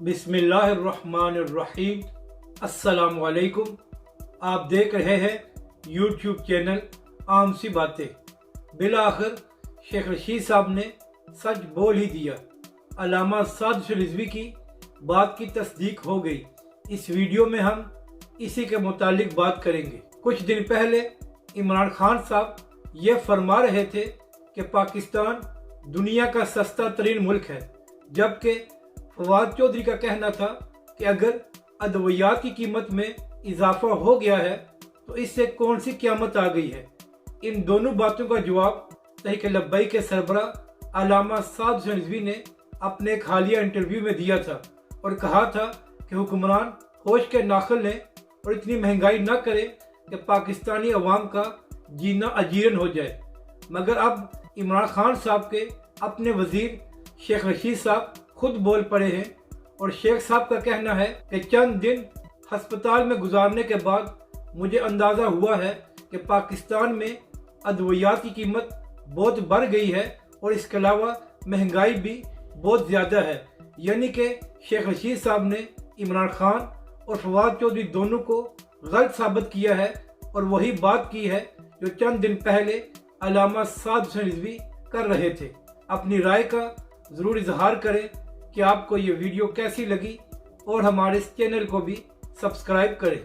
बिस्मिल्लाहिर्रहमानिर्रहीम। अस्सलाम वालेकुम। आप देख रहे हैं यूट्यूब चैनल आम सी बातें। बिलाखिर शेख रशीद साहब ने सच बोल ही दिया। अल्लामा सादिक रिजवी की बात की तस्दीक हो गई। इस वीडियो में हम इसी के मुतालिक बात करेंगे। कुछ दिन पहले इमरान खान साहब ये फरमा रहे थे कि पाकिस्तान दुनिया का सस्ता तरीन मुल्क है, जबकि फवाद चौधरी का कहना था कि अगर अद्वियात की कीमत में इजाफा हो गया है तो इससे कौन सी क़यामत आ गई है। इन दोनों बातों का जवाब तहरीक लब्बई के सरबराह अल्लामा सादिक रिजवी ने अपने एक हालिया इंटरव्यू में दिया था और कहा था कि हुक्मरान होश के नाखिल लें और इतनी महंगाई न करें कि पाकिस्तानी अवाम का जीना अजीरन हो जाए। मगर अब इमरान खान साहब के अपने वजीर शेख रशीद साहब खुद बोल पड़े हैं और शेख साहब का कहना है कि चंद दिन हस्पताल में गुजारने के बाद मुझे अंदाज़ा हुआ है कि पाकिस्तान में अद्वियात की कीमत बहुत बढ़ गई है और इसके अलावा महंगाई भी बहुत ज़्यादा है। यानी कि शेख रशीद साहब ने इमरान खान और फवाद चौधरी दोनों को गलत साबित किया है और वही बात की है जो चंद दिन पहले अल्लामा सादिक रिजवी कर रहे थे। अपनी राय का ज़रूर इजहार करें कि आपको ये वीडियो कैसी लगी और हमारे इस चैनल को भी सब्सक्राइब करें।